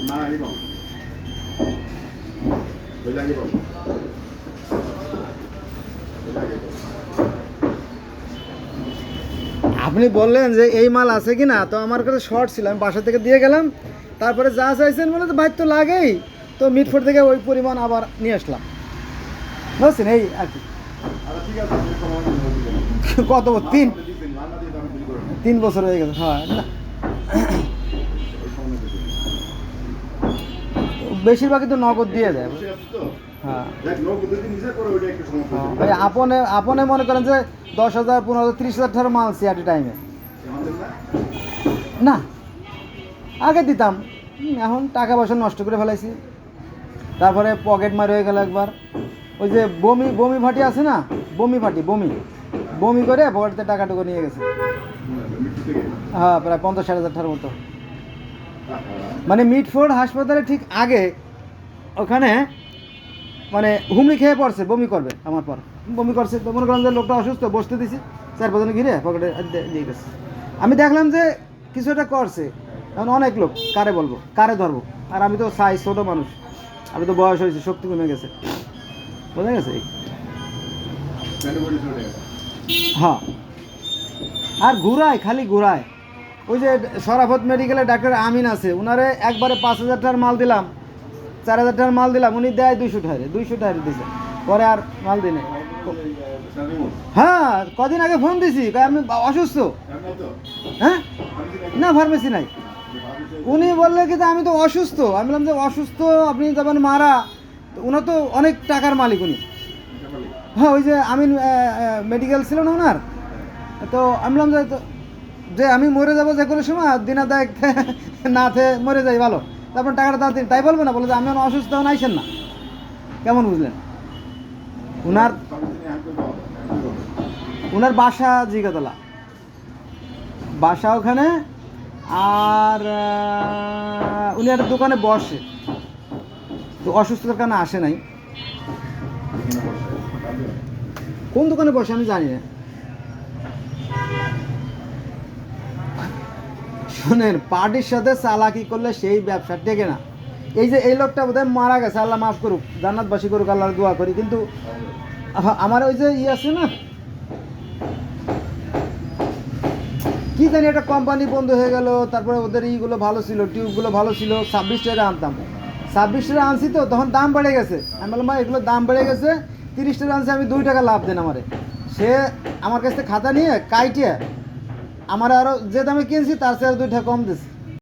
আপনি বললেন যে এই মাল আছে কি না, তো আমার কাছে শর্ট ছিল, আমি বাসা থেকে দিয়ে গেলাম, তারপরে যা চাইছেন বলে তো ভাই তো লাগেই, তো মিটফোর্ড থেকে ওই পরিমাণ আবার নিয়ে আসলাম, বুঝছেন এই আর কি। কত 3 বছর হয়ে গেছে। হ্যাঁ না, বেশিরভাগই তো নগদ দিয়ে দেয়। হ্যাঁ ভাই, আপনে আপনে মনে করেন যে 10,000 15,000 30,000 টাকার মাল এট এ টাইমে না, আগে দিতাম, এখন টাকা পয়সা নষ্ট করে ফেলাইছি। তারপরে পকেট মার হয়ে গেল একবার, ওই যে বমি বমি ফাটি আছে না, বমি ফাটি বমি করে পকেটতে টাকাটুকু নিয়ে গেছে। হ্যাঁ প্রায় 50-60,000 টাকার মতো। মানে মিটফোর্ড হাসপাতালে ঠিক আগে ওখানে মানে হুমড়ি খেয়ে পড়ছে, বমি করবে আমার পর, বমি করছে, তো মনে করেন যে লোকটা অসুস্থ, বসতে দিছি, 4-5 জন ঘিরে পকেটে দিয়ে গেছে। আমি দেখলাম যে কিছু একটা করছে, এখন অনেক লোক, কারে বলবো, কারে ধরবো, আর আমি তো চাই ছোটো মানুষ, আমি তো বয়স হয়েছে, শক্তি কমে গেছে, বোঝা গেছে। হ্যাঁ, আর ঘুরায়, খালি ঘুরায়। ওই যে শরাফত মেডিকেলে ডাক্তার আমিন আছে, ওনারে একবারে 5,000 টাকার মাল দিলাম, 4,000 টাকার মাল দিলাম, উনি দেয় 200 টাকা দিয়েছে, পরে আর মাল দিনে। হ্যাঁ কদিন আগে ফোন দিছি, আমি অসুস্থ। হ্যাঁ না, ফার্মেসি নাই। উনি বললে কিন্তু আমি তো অসুস্থ, আমি বললাম যে অসুস্থ আপনি যাবেন মারা, ওনার তো অনেক টাকার মালিক উনি। হ্যাঁ ওই যে আমিন মেডিকেল ছিল না ওনার, তো আমি বললাম যে আমি মরে যাবো যে কোনো সময়, দিনা দেখ না খেয়ে মরে যাই ভালো, তারপর টাকাটা তাড়াতাড়ি, তাই বলবে না, বলে যে আমি অসুস্থ, এখন আইসেন না, কেমন বুঝলেন। ওনার বাসা জিগাতলা, বাসা ওখানে, আর উনি একটা দোকানে বসে, তো অসুস্থতার কারণে আসে নাই। কোন দোকানে বসে আমি জানি না। শোনেন, পার্টির সাথে চালাকি করলে সেই ব্যবসা টেকে না। এই যে এই লোকটা বোধহয় মারা গেছে, আল্লাহ মাফ করুক, জান্নাতবাসী করুক, আল্লাহর দোয়া করি, কিন্তু আমার ওই যে আছে না, কি জানি একটা কোম্পানি বন্ধ হয়ে গেল, তারপরে ওদের ইগুলো ভালো ছিল, টিউবগুলো ভালো ছিল, 26 টাকা আনতাম, 26 টাকা আনছি, তো তখন দাম বেড়ে গেছে, আমি বললাম ভাই এগুলো দাম বেড়ে গেছে, 30 টাকা আনছি, আমি 2 টাকা লাভ দেন আমারে। সে আমার কাছ থেকে খাতা নিয়ে কাইটে আমার আরও যে দামে কিনছি তার চেয়ে 2 টাকা কম দিচ্ছে।